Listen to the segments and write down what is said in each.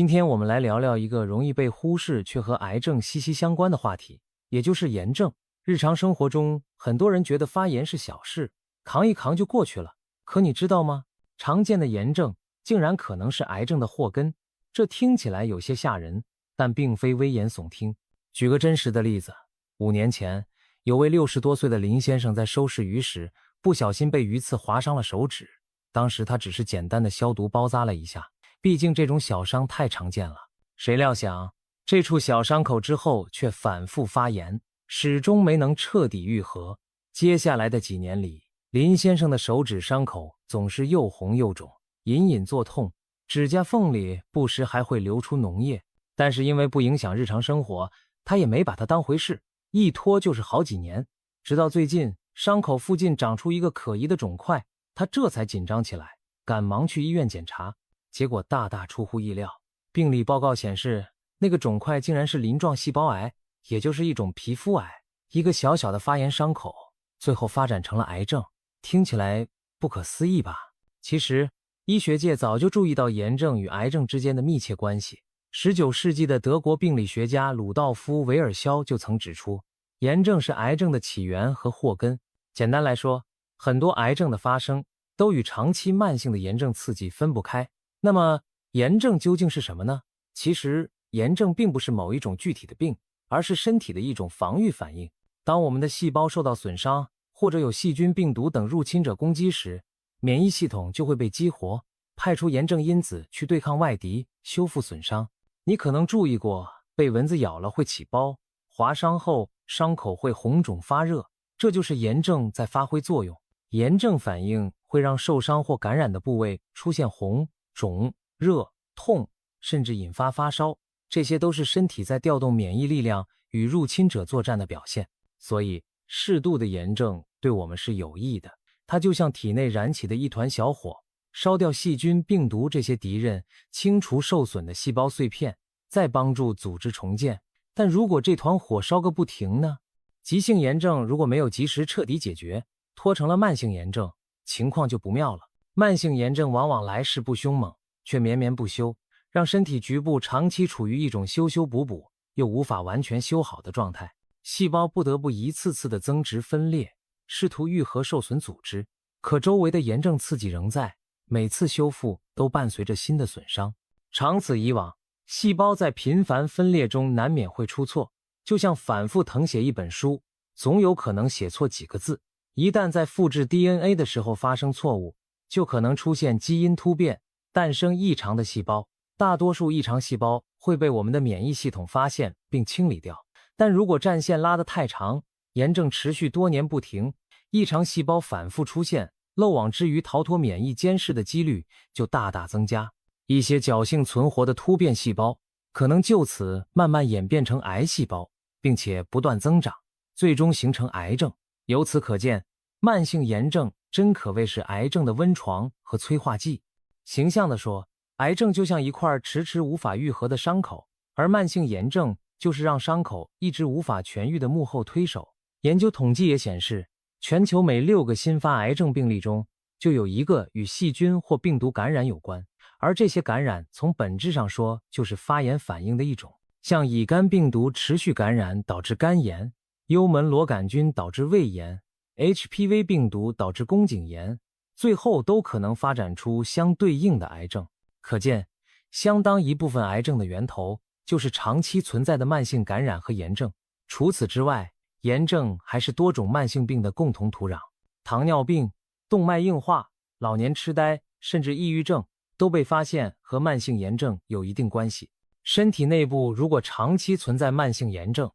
今天我们来聊聊一个容易被忽视却和癌症息息相关的话题，也就是炎症。日常生活中，很多人觉得发炎是小事，扛一扛就过去了。可你知道吗？常见的炎症竟然可能是癌症的祸根。这听起来有些吓人，但并非危言耸听。举个真实的例子，5年前，有位60多岁的林先生在收拾鱼时，不小心被鱼刺划伤了手指。当时他只是简单的消毒包扎了一下，毕竟这种小伤太常见了。谁料想，这处小伤口之后却反复发炎，始终没能彻底愈合。接下来的几年里，林先生的手指伤口总是又红又肿，隐隐作痛，指甲缝里不时还会流出脓液。但是因为不影响日常生活，他也没把它当回事，一拖就是好几年。直到最近，伤口附近长出一个可疑的肿块，他这才紧张起来，赶忙去医院检查。结果大大出乎意料，病理报告显示，那个肿块竟然是鳞状细胞癌，也就是一种皮肤癌。一个小小的发炎伤口，最后发展成了癌症，听起来不可思议吧？其实，医学界早就注意到炎症与癌症之间的密切关系。19世纪的德国病理学家鲁道夫·韦尔肖就曾指出，炎症是癌症的起源和祸根。简单来说，很多癌症的发生都与长期慢性的炎症刺激分不开。那么，炎症究竟是什么呢？其实，炎症并不是某一种具体的病，而是身体的一种防御反应。当我们的细胞受到损伤，或者有细菌、病毒等入侵者攻击时，免疫系统就会被激活，派出炎症因子去对抗外敌，修复损伤。你可能注意过，被蚊子咬了会起包，划伤后伤口会红肿发热，这就是炎症在发挥作用。炎症反应会让受伤或感染的部位出现红、肿、热、痛，甚至引发发烧，这些都是身体在调动免疫力量与入侵者作战的表现。所以，适度的炎症对我们是有益的，它就像体内燃起的一团小火，烧掉细菌、病毒这些敌人，清除受损的细胞碎片，再帮助组织重建。但如果这团火烧个不停呢？急性炎症如果没有及时彻底解决，拖成了慢性炎症，情况就不妙了。慢性炎症往往来势不凶猛，却绵绵不休，让身体局部长期处于一种修修补补又无法完全修好的状态，细胞不得不一次次的增殖分裂，试图愈合受损组织，可周围的炎症刺激仍在，每次修复都伴随着新的损伤。长此以往，细胞在频繁分裂中难免会出错，就像反复誊写一本书，总有可能写错几个字。一旦在复制 DNA 的时候发生错误，就可能出现基因突变，诞生异常的细胞。大多数异常细胞会被我们的免疫系统发现并清理掉，但如果战线拉得太长，炎症持续多年不停，异常细胞反复出现，漏网之鱼逃脱免疫监视的几率就大大增加。一些侥幸存活的突变细胞可能就此慢慢演变成癌细胞，并且不断增长，最终形成癌症。由此可见，慢性炎症真可谓是癌症的温床和催化剂。形象地说，癌症就像一块迟迟无法愈合的伤口，而慢性炎症就是让伤口一直无法痊愈的幕后推手。研究统计也显示，全球每6个新发癌症病例中，就有1个与细菌或病毒感染有关，而这些感染从本质上说就是发炎反应的一种。像乙肝病毒持续感染导致肝炎，幽门螺杆菌导致胃炎， HPV 病毒导致宫颈炎，最后都可能发展出相对应的癌症。可见，相当一部分癌症的源头就是长期存在的慢性感染和炎症。除此之外，炎症还是多种慢性病的共同土壤。糖尿病、动脉硬化、老年痴呆，甚至抑郁症都被发现和慢性炎症有一定关系。身体内部如果长期存在慢性炎症，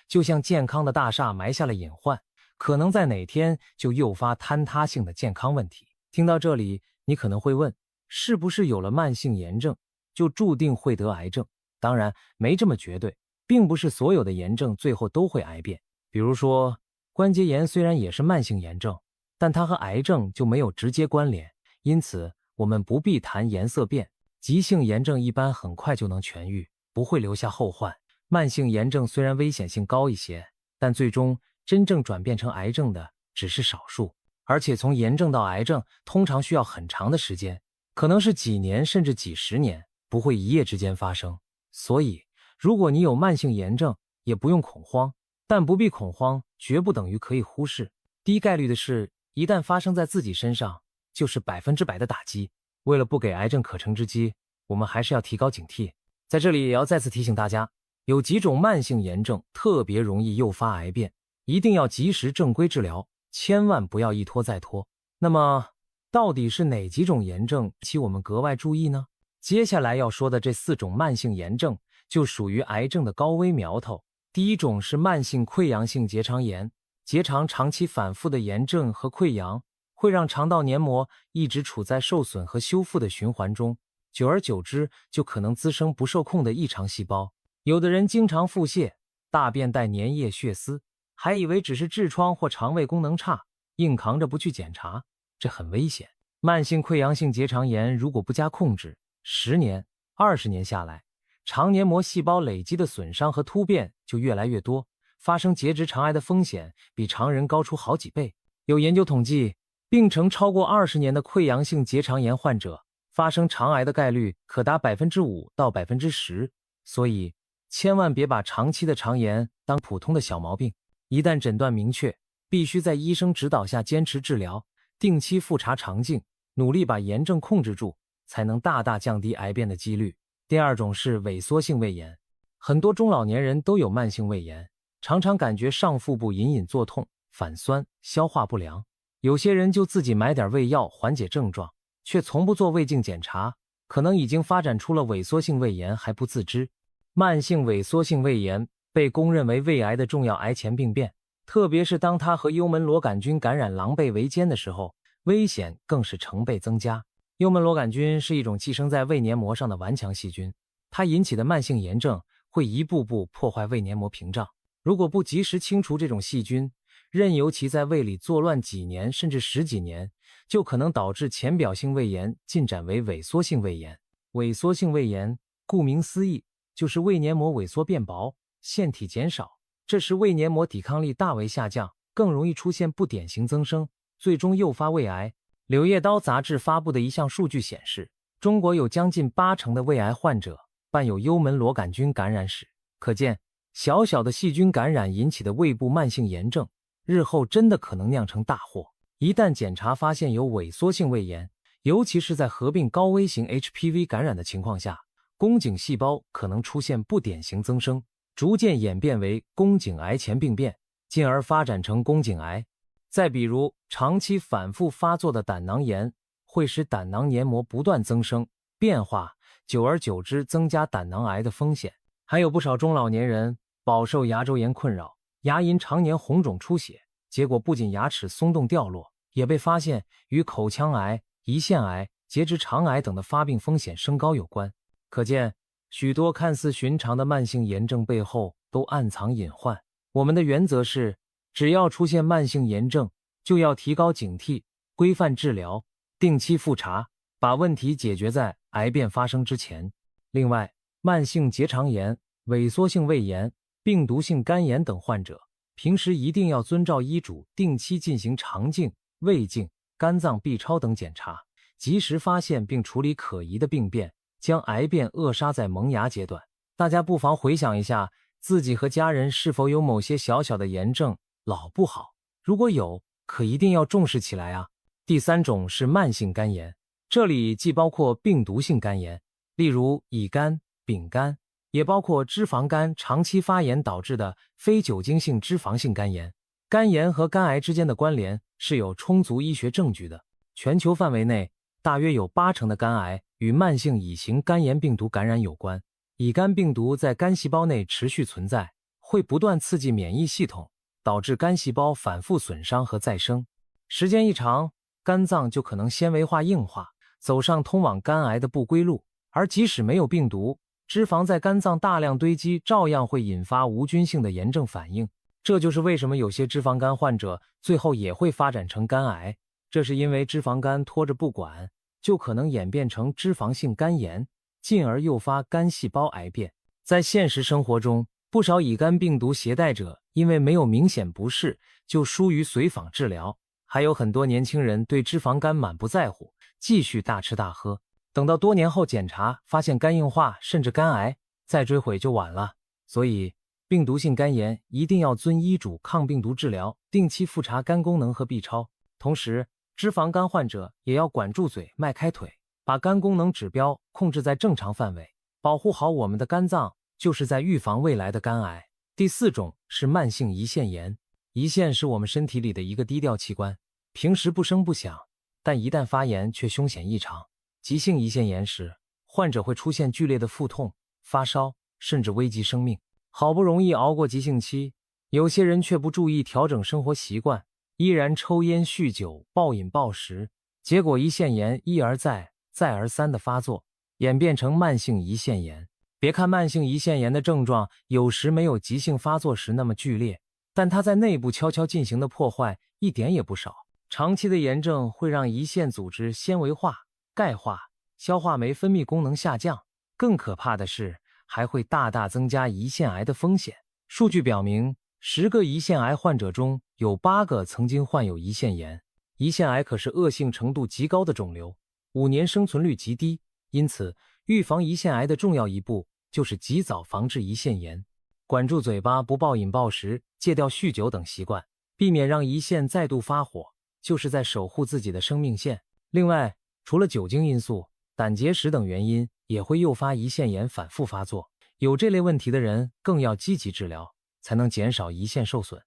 就像健康的大厦埋下了隐患，可能在哪天就诱发坍塌性的健康问题。听到这里，你可能会问，是不是有了慢性炎症就注定会得癌症？当然没这么绝对，并不是所有的炎症最后都会癌变。比如说，关节炎虽然也是慢性炎症，但它和癌症就没有直接关联，因此我们不必谈颜色变。急性炎症一般很快就能痊愈，不会留下后患。慢性炎症虽然危险性高一些，但最终真正转变成癌症的只是少数，而且从炎症到癌症通常需要很长的时间，可能是几年甚至几十年。不会一夜之间发生。所以，如果你有慢性炎症，也不用恐慌，但不必恐慌，绝不等于可以忽视。低概率的事，一旦发生在自己身上，就是100%的打击。为了不给癌症可乘之机，我们还是要提高警惕。在这里也要再次提醒大家，有几种慢性炎症特别容易诱发癌变，一定要及时正规治疗，千万不要一拖再拖。那么，到底是哪几种炎症引起我们格外注意呢？接下来要说的这4种慢性炎症，就属于癌症的高危苗头。第一种是慢性溃疡性结肠炎，结肠长期反复的炎症和溃疡，会让肠道黏膜一直处在受损和修复的循环中，久而久之就可能滋生不受控的异常细胞。有的人经常腹泻，大便带粘液血丝，还以为只是痔疮或肠胃功能差，硬扛着不去检查，这很危险。慢性溃疡性结肠炎如果不加控制，10年、20年下来，肠黏膜细胞累积的损伤和突变就越来越多，发生结直肠癌的风险比常人高出好几倍。有研究统计，病程超过20年的溃疡性结肠炎患者，发生肠癌的概率可达5%到10%，所以千万别把长期的肠炎当普通的小毛病。一旦诊断明确，必须在医生指导下坚持治疗，定期复查肠镜，努力把炎症控制住，才能大大降低癌变的几率。第二种是萎缩性胃炎，很多中老年人都有慢性胃炎，常常感觉上腹部隐隐作痛、反酸、消化不良。有些人就自己买点胃药缓解症状，却从不做胃镜检查，可能已经发展出了萎缩性胃炎还不自知。慢性萎缩性胃炎被公认为胃癌的重要癌前病变，特别是当它和幽门螺杆菌感染狼狈为奸的时候，危险更是成倍增加。幽门螺杆菌是一种寄生在胃黏膜上的顽强细菌，它引起的慢性炎症会一步步破坏胃黏膜屏障。如果不及时清除这种细菌，任由其在胃里作乱几年甚至10几年，就可能导致浅表性胃炎进展为萎缩性胃炎。萎缩性胃炎顾名思义，就是胃黏膜萎缩变薄，腺体减少，这时胃黏膜抵抗力大为下降，更容易出现不典型增生，最终诱发胃癌。柳叶刀杂志发布的一项数据显示，中国有将近80%的胃癌患者伴有幽门螺杆菌感染史，可见小小的细菌感染引起的胃部慢性炎症，日后真的可能酿成大祸。一旦检查发现有萎缩性胃炎，尤其是在合并高危型 HPV 感染的情况下，宫颈细胞可能出现不典型增生，逐渐演变为宫颈癌前病变，进而发展成宫颈癌。再比如，长期反复发作的胆囊炎会使胆囊黏膜不断增生变化，久而久之增加胆囊癌的风险。还有不少中老年人饱受牙周炎困扰，牙龈常年红肿出血，结果不仅牙齿松动掉落，也被发现与口腔癌、胰腺癌、结直肠癌等的发病风险升高有关。可见，许多看似寻常的慢性炎症背后都暗藏隐患。我们的原则是，只要出现慢性炎症，就要提高警惕，规范治疗，定期复查，把问题解决在癌变发生之前。另外，慢性结肠炎、萎缩性胃炎、病毒性肝炎等患者，平时一定要遵照医嘱定期进行肠镜、胃镜、肝脏 B 超等检查，及时发现并处理可疑的病变，将癌变扼杀在萌芽阶段。大家不妨回想一下，自己和家人是否有某些小小的炎症老不好，如果有，可一定要重视起来啊。第三种是慢性肝炎，这里既包括病毒性肝炎，例如乙肝、丙肝，也包括脂肪肝长期发炎导致的非酒精性脂肪性肝炎。肝炎和肝癌之间的关联是有充足医学证据的。全球范围内，大约有80%的肝癌与慢性乙型肝炎病毒感染有关。乙肝病毒在肝细胞内持续存在，会不断刺激免疫系统，导致肝细胞反复损伤和再生。时间一长，肝脏就可能纤维化硬化，走上通往肝癌的不归路。而即使没有病毒，脂肪在肝脏大量堆积，照样会引发无菌性的炎症反应。这就是为什么有些脂肪肝患者最后也会发展成肝癌，这是因为脂肪肝拖着不管，就可能演变成脂肪性肝炎，进而诱发肝细胞癌变。在现实生活中，不少乙肝病毒携带者因为没有明显不适，就疏于随访治疗，还有很多年轻人对脂肪肝满不在乎，继续大吃大喝。等到多年后检查发现肝硬化甚至肝癌，再追悔就晚了。所以病毒性肝炎一定要遵医嘱抗病毒治疗，定期复查肝功能和 B 超。同时，脂肪肝患者也要管住嘴，迈开腿，把肝功能指标控制在正常范围，保护好我们的肝脏，就是在预防未来的肝癌。第4种是慢性胰腺炎。胰腺是我们身体里的一个低调器官，平时不声不响，但一旦发炎却凶险异常。急性胰腺炎时，患者会出现剧烈的腹痛、发烧，甚至危及生命。好不容易熬过急性期，有些人却不注意调整生活习惯，依然抽烟酗酒、暴饮暴食，结果胰腺炎一而再、再而三的发作，演变成慢性胰腺炎。别看慢性胰腺炎的症状有时没有急性发作时那么剧烈，但它在内部悄悄进行的破坏一点也不少。长期的炎症会让胰腺组织纤维化、钙化，消化酶分泌功能下降，更可怕的是还会大大增加胰腺癌的风险。数据表明，10个胰腺癌患者中有8个曾经患有胰腺炎。胰腺癌可是恶性程度极高的肿瘤，5年生存率极低，因此预防胰腺癌的重要一步就是及早防治胰腺炎。管住嘴巴，不暴饮暴食，戒掉酗酒等习惯，避免让胰腺再度发火，就是在守护自己的生命线。另外，除了酒精因素，胆结石等原因也会诱发胰腺炎反复发作。有这类问题的人更要积极治疗，才能减少胰腺受损。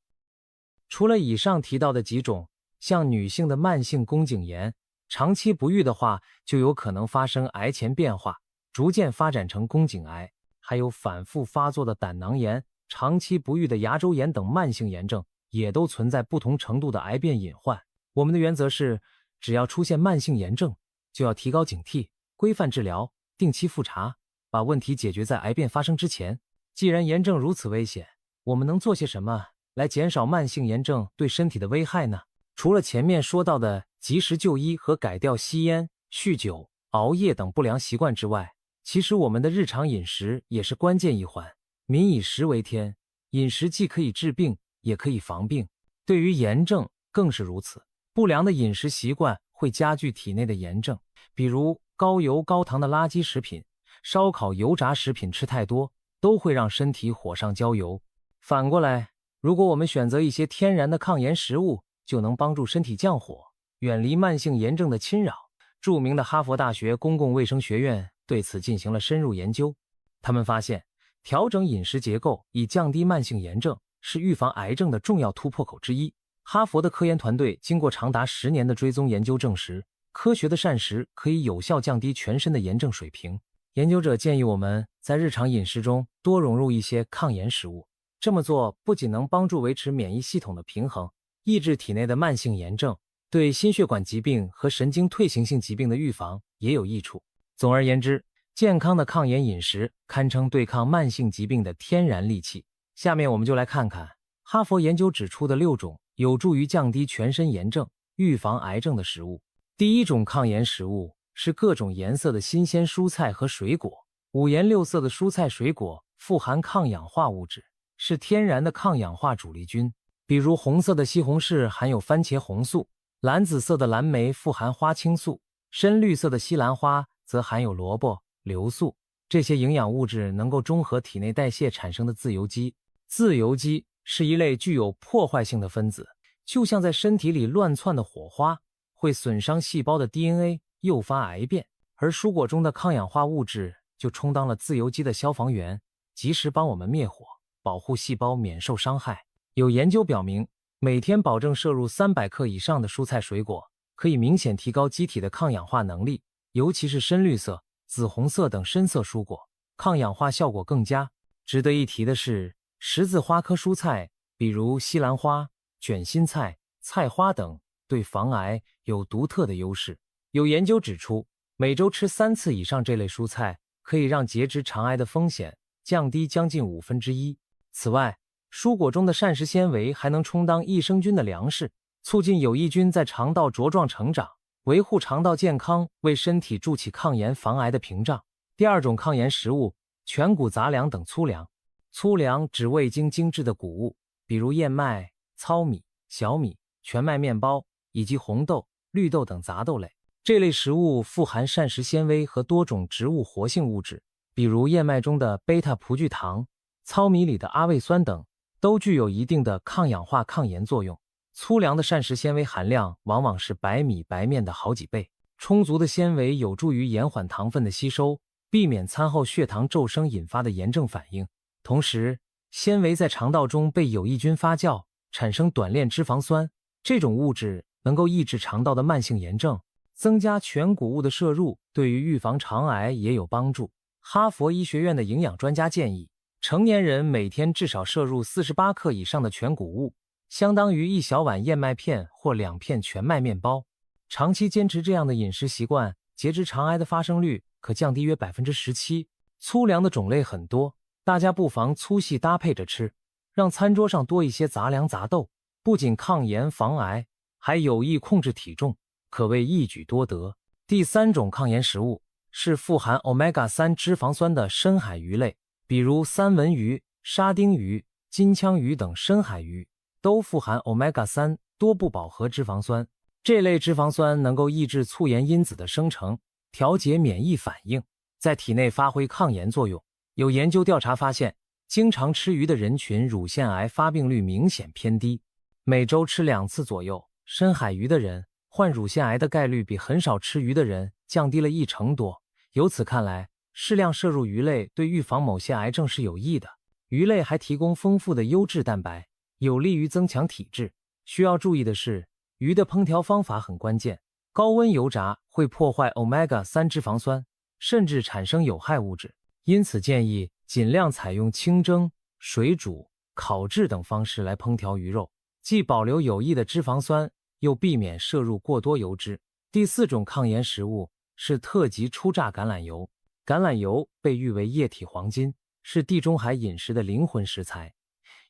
除了以上提到的几种，像女性的慢性宫颈炎，长期不愈的话，就有可能发生癌前变化，逐渐发展成宫颈癌。还有反复发作的胆囊炎、长期不愈的牙周炎等慢性炎症，也都存在不同程度的癌变隐患。我们的原则是，只要出现慢性炎症，就要提高警惕，规范治疗，定期复查，把问题解决在癌变发生之前。既然炎症如此危险，我们能做些什么来减少慢性炎症对身体的危害呢？除了前面说到的及时就医和改掉吸烟、酗酒、熬夜等不良习惯之外，其实我们的日常饮食也是关键一环。民以食为天，饮食既可以治病，也可以防病，对于炎症更是如此。不良的饮食习惯会加剧体内的炎症，比如高油高糖的垃圾食品、烧烤油炸食品吃太多，都会让身体火上浇油。反过来，如果我们选择一些天然的抗炎食物，就能帮助身体降火，远离慢性炎症的侵扰。著名的哈佛大学公共卫生学院对此进行了深入研究，他们发现调整饮食结构以降低慢性炎症是预防癌症的重要突破口之一。哈佛的科研团队经过长达10年的追踪研究证实，科学的膳食可以有效降低全身的炎症水平。研究者建议我们在日常饮食中多融入一些抗炎食物，这么做不仅能帮助维持免疫系统的平衡，抑制体内的慢性炎症，对心血管疾病和神经退行性疾病的预防也有益处。总而言之，健康的抗炎饮食堪称对抗慢性疾病的天然利器。下面我们就来看看哈佛研究指出的6种有助于降低全身炎症、预防癌症的食物。第1种抗炎食物是各种颜色的新鲜蔬菜和水果。五颜六色的蔬菜水果富含抗氧化物质，是天然的抗氧化主力军。比如红色的西红柿含有番茄红素，蓝紫色的蓝莓富含花青素，深绿色的西兰花则含有萝卜、硫素。这些营养物质能够中和体内代谢产生的自由基。自由基是一类具有破坏性的分子，就像在身体里乱窜的火花，会损伤细胞的 DNA， 诱发癌变。而蔬果中的抗氧化物质就充当了自由基的消防员，及时帮我们灭火，保护细胞免受伤害。有研究表明，每天保证摄入300克以上的蔬菜水果，可以明显提高机体的抗氧化能力，尤其是深绿色、紫红色等深色蔬果，抗氧化效果更佳。值得一提的是，十字花科蔬菜，比如西兰花、卷心菜、菜花等，对防癌有独特的优势。有研究指出，每周吃3次以上这类蔬菜，可以让结直肠癌的风险降低将近1/5。此外，蔬果中的膳食纤维还能充当益生菌的粮食，促进有益菌在肠道茁壮成长，维护肠道健康，为身体筑起抗炎防癌的屏障。第2种抗炎食物，全谷杂粮等粗粮。粗粮指未经精制的谷物，比如燕麦、糙米、小米、全麦面包以及红豆、绿豆等杂豆类。这类食物富含膳食纤维和多种植物活性物质，比如燕麦中的贝塔葡聚糖、糙米里的阿魏酸等，都具有一定的抗氧化抗炎作用。粗粮的膳食纤维含量往往是白米白面的好几倍，充足的纤维有助于延缓糖分的吸收，避免餐后血糖骤升引发的炎症反应。同时，纤维在肠道中被有益菌发酵，产生短链脂肪酸，这种物质能够抑制肠道的慢性炎症。增加全谷物的摄入对于预防肠癌也有帮助。哈佛医学院的营养专家建议，成年人每天至少摄入48克以上的全谷物，相当于1小碗燕麦片或2片全麦面包。长期坚持这样的饮食习惯，结直肠癌的发生率可降低约 17%。粗粮的种类很多，大家不妨粗细搭配着吃，让餐桌上多一些杂粮杂豆，不仅抗炎防癌，还有益控制体重，可谓一举多得。第3种抗炎食物是富含 Omega-3 脂肪酸的深海鱼类，比如三文鱼、沙丁鱼、金枪鱼等深海鱼，都富含 Omega-3 多不饱和脂肪酸。这类脂肪酸能够抑制促炎因子的生成，调节免疫反应，在体内发挥抗炎作用。有研究调查发现，经常吃鱼的人群乳腺癌发病率明显偏低，每周吃2次左右深海鱼的人，患乳腺癌的概率比很少吃鱼的人降低了1成多。由此看来，适量摄入鱼类对预防某些癌症是有益的。鱼类还提供丰富的优质蛋白，有利于增强体质。需要注意的是，鱼的烹调方法很关键，高温油炸会破坏 Omega-3 脂肪酸，甚至产生有害物质，因此建议尽量采用清蒸、水煮、烤制等方式来烹调鱼肉，既保留有益的脂肪酸，又避免摄入过多油脂。第4种抗炎食物是特级初榨橄榄油。橄榄油被誉为液体黄金，是地中海饮食的灵魂食材。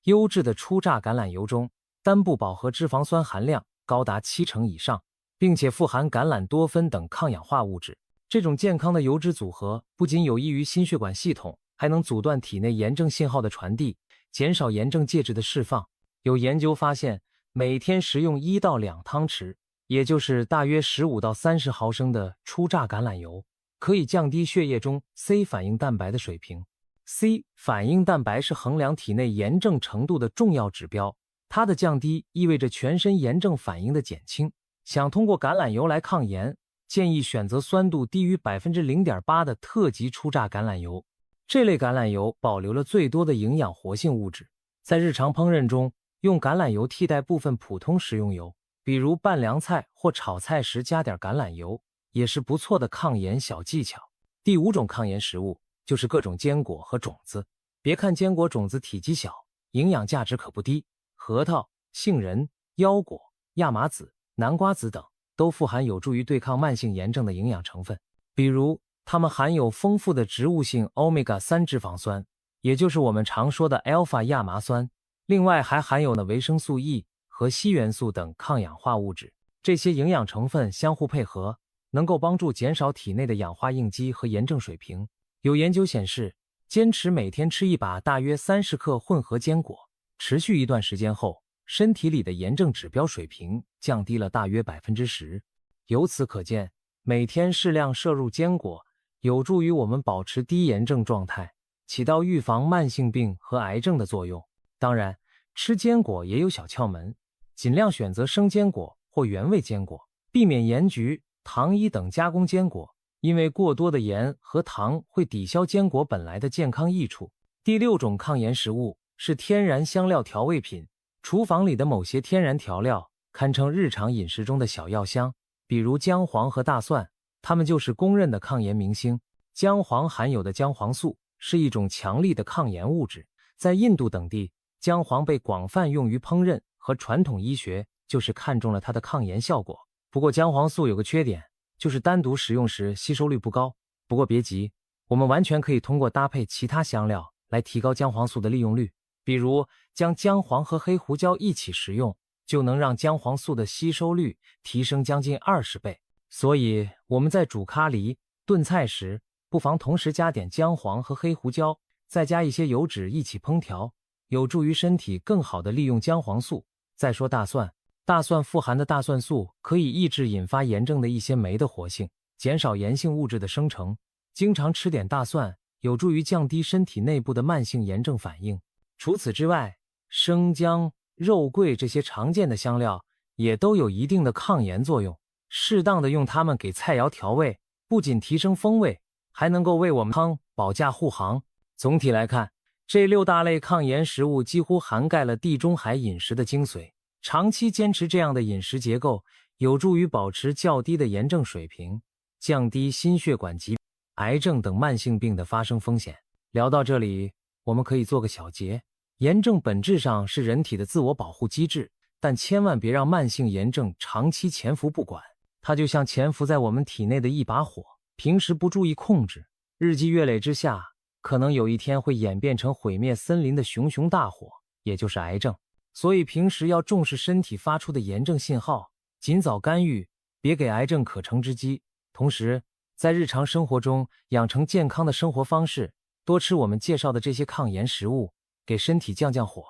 优质的初榨橄榄油中，单不饱和脂肪酸含量高达70%以上，并且富含橄榄多酚等抗氧化物质。这种健康的油脂组合不仅有益于心血管系统，还能阻断体内炎症信号的传递，减少炎症介质的释放。有研究发现，每天食用1到2汤匙，也就是大约15到30毫升的初榨橄榄油，可以降低血液中 C 反应蛋白的水平。C 反应蛋白是衡量体内炎症程度的重要指标，它的降低意味着全身炎症反应的减轻。想通过橄榄油来抗炎，建议选择酸度低于 0.8% 的特级初榨橄榄油。这类橄榄油保留了最多的营养活性物质，在日常烹饪中，用橄榄油替代部分普通食用油，比如拌凉菜或炒菜时加点橄榄油，也是不错的抗炎小技巧。第5种抗炎食物就是各种坚果和种子。别看坚果种子体积小，营养价值可不低。核桃、杏仁、腰果、亚麻籽、南瓜籽等都富含有助于对抗慢性炎症的营养成分，比如它们含有丰富的植物性 Omega-3 脂肪酸，也就是我们常说的 α 亚麻酸，另外还含有维生素 E 和硒元素等抗氧化物质。这些营养成分相互配合，能够帮助减少体内的氧化应激和炎症水平。有研究显示，坚持每天吃一把大约30克混合坚果，持续一段时间后，身体里的炎症指标水平降低了大约 10%。 由此可见，每天适量摄入坚果有助于我们保持低炎症状态，起到预防慢性病和癌症的作用。当然，吃坚果也有小窍门，尽量选择生坚果或原味坚果，避免盐焗、糖衣等加工坚果，因为过多的盐和糖会抵消坚果本来的健康益处。第6种抗炎食物是天然香料调味品。厨房里的某些天然调料堪称日常饮食中的小药箱，比如姜黄和大蒜，它们就是公认的抗炎明星。姜黄含有的姜黄素是一种强力的抗炎物质，在印度等地，姜黄被广泛用于烹饪和传统医学就是看中了它的抗炎效果。不过姜黄素有个缺点，就是单独食用时吸收率不高。不过别急，我们完全可以通过搭配其他香料来提高姜黄素的利用率，比如将姜黄和黑胡椒一起食用，就能让姜黄素的吸收率提升将近20倍。所以我们在煮咖喱、炖菜时，不妨同时加点姜黄和黑胡椒，再加一些油脂一起烹调，有助于身体更好地利用姜黄素。再说大蒜，大蒜富含的大蒜素可以抑制引发炎症的一些酶的活性，减少炎性物质的生成。经常吃点大蒜，有助于降低身体内部的慢性炎症反应。除此之外，生姜、肉桂这些常见的香料也都有一定的抗炎作用。适当的用它们给菜肴调味，不仅提升风味，还能够为我们汤保驾护航。总体来看，这6大类抗炎食物几乎涵盖了地中海饮食的精髓。长期坚持这样的饮食结构，有助于保持较低的炎症水平，降低心血管疾病、癌症等慢性病的发生风险。聊到这里，我们可以做个小结。炎症本质上是人体的自我保护机制，但千万别让慢性炎症长期潜伏不管。它就像潜伏在我们体内的一把火，平时不注意控制，日积月累之下，可能有一天会演变成毁灭森林的熊熊大火，也就是癌症。所以平时要重视身体发出的炎症信号，尽早干预，别给癌症可乘之机。同时，在日常生活中养成健康的生活方式，多吃我们介绍的这些抗炎食物，给身体降降火。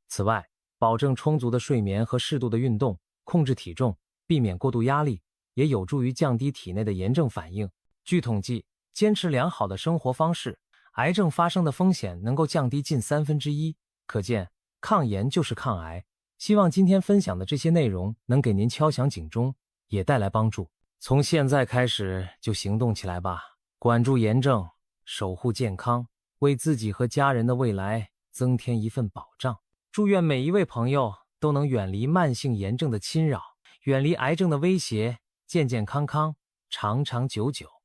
此外，保证充足的睡眠和适度的运动，控制体重，避免过度压力，也有助于降低体内的炎症反应。据统计，坚持良好的生活方式，癌症发生的风险能够降低近1/3。可见抗炎就是抗癌。希望今天分享的这些内容能给您敲响警钟，也带来帮助。从现在开始就行动起来吧，管住炎症，守护健康，为自己和家人的未来增添一份保障。祝愿每一位朋友都能远离慢性炎症的侵扰，远离癌症的威胁，健健康康，长长久久。